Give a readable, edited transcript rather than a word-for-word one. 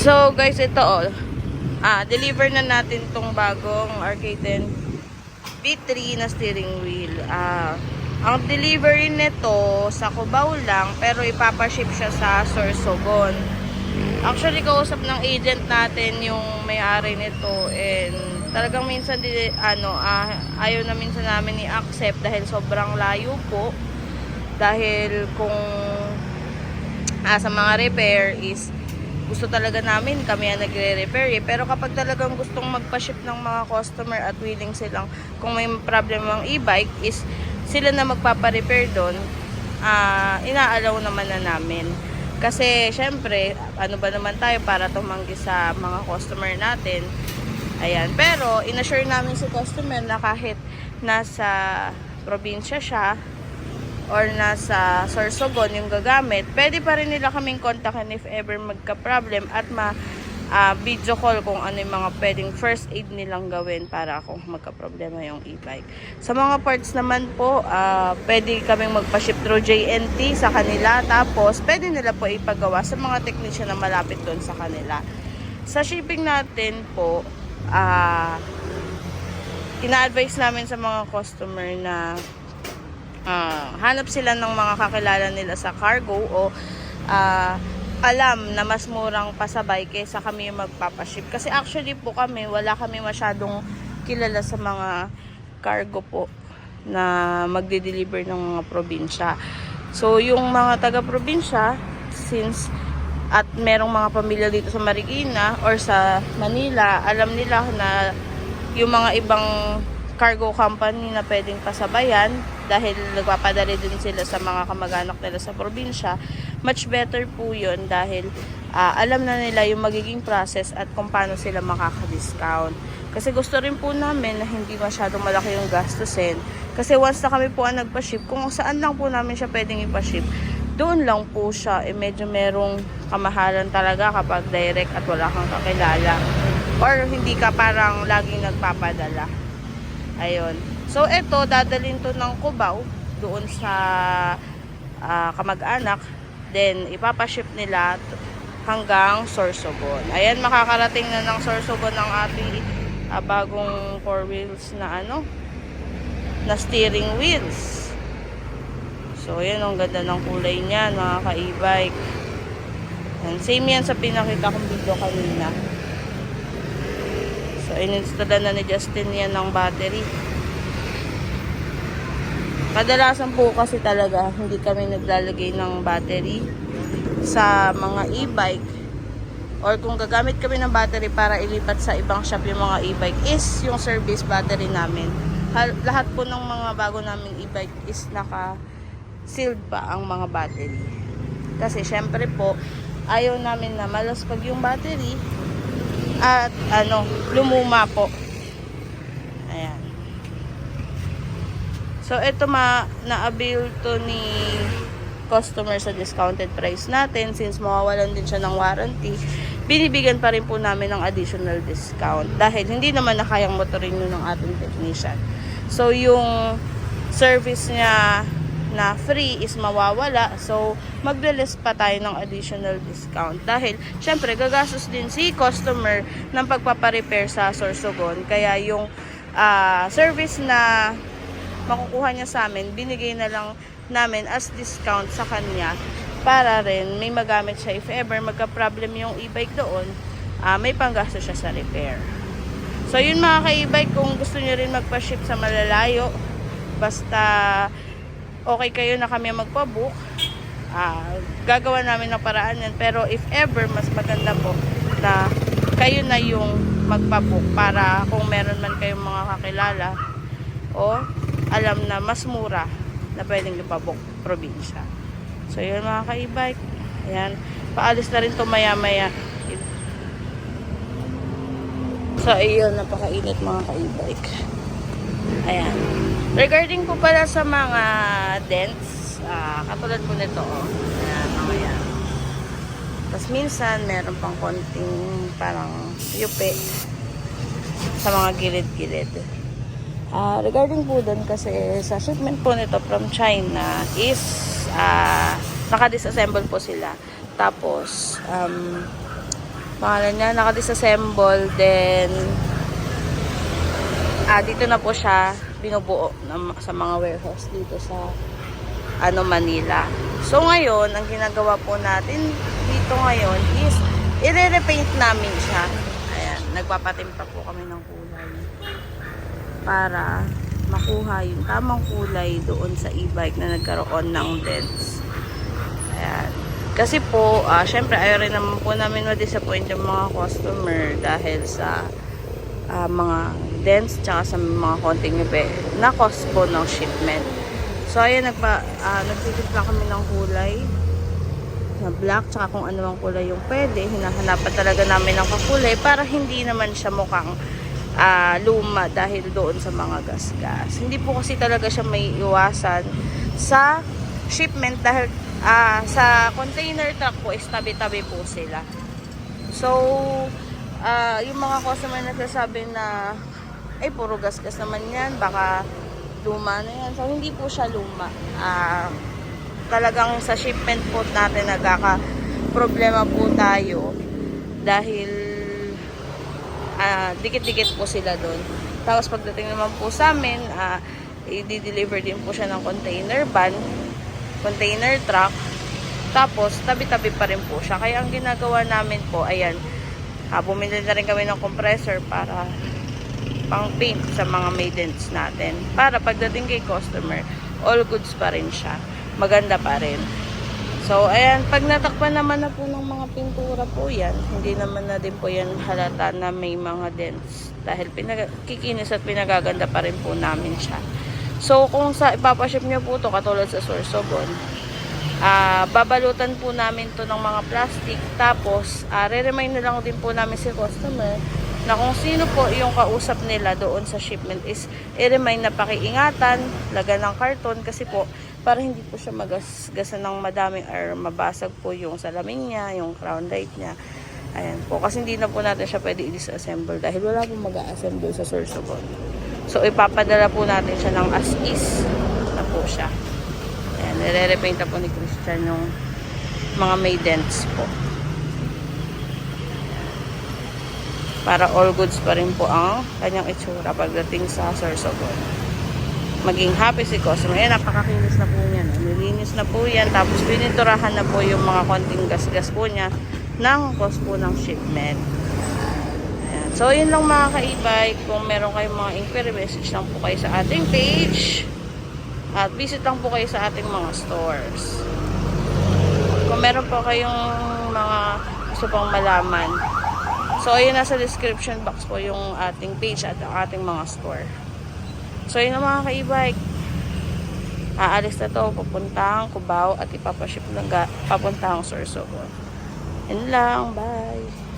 So guys, ito deliver na natin tong bagong Arcade V3 na steering wheel. Ang delivery nito sa Cubao lang, pero ipapaship siya sa Sorsogon. Actually, kausap ng agent natin yung may-ari nito, and talagang minsan ayaw na minsan namin i-accept dahil sobrang layo po. Dahil kung sa mga repair is gusto talaga namin kami ang nagre-repair pero kapag talagang gustong magpa-ship ng mga customer at willing silang kung may problem ang e-bike is sila na magpapa-repair doon, inaalaw naman na namin. Kasi syempre, ano ba naman tayo para tumanggi sa mga customer natin. Ayan, pero inassure namin si customer na kahit nasa probinsya siya or nasa Sorsogon yung gagamit, pwede pa rin nila kaming kontakin if ever magka-problem at video call kung ano yung mga pwedeng first aid nilang gawin para kung magka-problema yung e-bike. Sa mga parts naman po, pwede kaming magpa-ship through JNT sa kanila, tapos pwede nila po ipagawa sa mga technician na malapit doon sa kanila. Sa shipping natin po, ina-advise namin sa mga customer na hanap sila ng mga kakilala nila sa cargo o alam na mas murang pasabay kaysa kami yung magpapaship. Kasi actually po wala kami masyadong kilala sa mga cargo po na magde-deliver ng mga probinsya. So yung mga taga-probinsya, since at merong mga pamilya dito sa Marikina or sa Manila, alam nila na yung mga ibang cargo company na pwedeng pasabayan dahil nagpapadali din sila sa mga kamag-anak nila sa probinsya, much better po yun dahil alam na nila yung magiging process at kung paano sila makaka-discount. Kasi gusto rin po namin na hindi masyadong malaki yung gastusin. Kasi once na kami po ang nagpa-ship, kung saan lang po namin siya pwedeng ipa-ship, doon lang po siya. Medyo merong kamahalan talaga kapag direct at wala kang kakilala. Or hindi ka parang laging nagpapadala. Ayun. So, ito, dadalhin to ng Cubao doon sa kamag-anak. Then, ipapaship nila hanggang Sorsogon. Ayan, makakarating na ng Sorsogon ang ating bagong 4 wheels na na steering wheels. So, ayan, ang ganda ng kulay niya, mga ka-e-bike. Same yan sa pinakita kong video kanina. So, in-install na ni Justin yan ng battery. Kadalasan po kasi talaga hindi kami naglalagay ng battery sa mga e-bike, or kung gagamit kami ng battery para ilipat sa ibang shop yung mga e-bike is yung service battery namin. Lahat po ng mga bago naming e-bike is naka-sealed pa ang mga battery. Kasi syempre po, ayaw namin na malaspag yung battery at lumuma po. Ayan. So ito na-avail to ni customer sa discounted price natin, since mawawalan din siya ng warranty. Binibigyan pa rin po namin ng additional discount dahil hindi naman na kayang motorin yun ng ating technician. So yung service niya na free is mawawala. So, magle-list pa tayo ng additional discount. Dahil, syempre, gagastos din si customer ng pagpaparepair sa Sorsogon. Kaya yung service na makukuha niya sa amin, binigay na lang namin as discount sa kanya para rin may magamit siya if ever magka-problem yung e-bike doon, may panggasto siya sa repair. So, yun mga ka-e-bike, kung gusto nyo rin magpa-ship sa malalayo, basta okay kayo na kami magpa-book, gagawa namin ng paraan yan. Pero if ever, mas maganda po na kayo na yung magpa-book para kung meron man kayong mga kakilala o alam na mas mura na pwedeng ipa-book probinsya. So yun mga ka-e-bike, ayan, paalis na rin to maya-maya. So ayun, napakainit mga ka-e-bike. Ayan. Regarding po pala sa mga dents, katulad po nito, ayan, mga yan. Tapos minsan, meron pang konting parang yupi sa mga gilid-gilid. Regarding po dun, kasi sa shipment po nito from China is naka-disassemble po sila. Tapos, Pangalan niya, naka-disassemble. Then, dito na po siya binubuo sa mga warehouse dito sa Manila. So, ngayon, ang ginagawa po natin dito ngayon is i-repaint namin siya. Ayan, nagpapatimpa po kami ng kulay para makuha yung tamang kulay doon sa e-bike na nagkaroon ng dents. Ayan. Kasi po, syempre ayaw rin naman po namin ma-disappoint yung mga customer dahil sa mga dents tsaka sa mga konting na cost po ng shipment. So, ayan, nagtitimpla kami ng kulay na black tsaka kung ano ang kulay yung pwede. Hinahanapan talaga namin ng kakulay para hindi naman siya mukhang luma dahil doon sa mga gasgas. Hindi po kasi talaga siya may iwasan sa shipment dahil sa container truck po is tabi-tabi po sila. So, yung mga customer nagsasabi na ay puro gasgas naman yan, baka luma na yan. So, hindi po siya luma. Talagang sa shipment po natin nagkaka-problema po tayo dahil dikit-dikit po sila doon. Tapos pagdating naman po sa amin, i-deliver din po siya ng container van, container truck. Tapos, tabi-tabi pa rin po siya. Kaya ang ginagawa namin po, ayan, bumili na rin kami ng compressor para pang paint sa mga maidens natin. Para pagdating kay customer, all goods pa rin siya. Maganda pa rin. So, ayan, pag natakpan naman na po ng mga pintura po yan, hindi naman na din po yan halata na may mga dents. Dahil kikinis at pinagaganda pa rin po namin siya. So, kung ipapaship nyo po to katulad sa Sorsogon, babalutan po namin to ng mga plastic. Tapos, re-remind na lang din po namin si customer na kung sino po yung kausap nila doon sa shipment is i-remind na pakiingatan, lagan ng karton kasi po para hindi po siya magasgasan ng madaming or mabasag po yung salamin niya, yung crown light niya. Ayan po, kasi hindi na po natin siya pwede i-disassemble dahil wala po mag-a-assemble sa Sorsogon. So, ipapadala po natin siya ng as-is na po siya. Ayan, nire-repaint na po ni Christian yung mga may dents po. Para all goods pa rin po ang kanyang itsura pagdating sa Sorsogon. Maging happy si customer. Ayan, napakakinis na po niya. Nilinis na po yan. Tapos pininturahan na po yung mga konting gas-gas po niya ng cost po ng shipment. Ayan. So, yun lang mga ka-e-bike. Kung meron kayong mga inquiry, message lang po kayo sa ating page. At visit lang po kayo sa ating mga stores. Kung meron po kayong mga gusto pang malaman, so, ayun nasa description box po yung ating page at ang ating mga store. So, yun ang mga ka-e-bike. Aalis na to, papuntang Cubao at ipapaship lang papuntang Sorsogon. Yun lang, bye!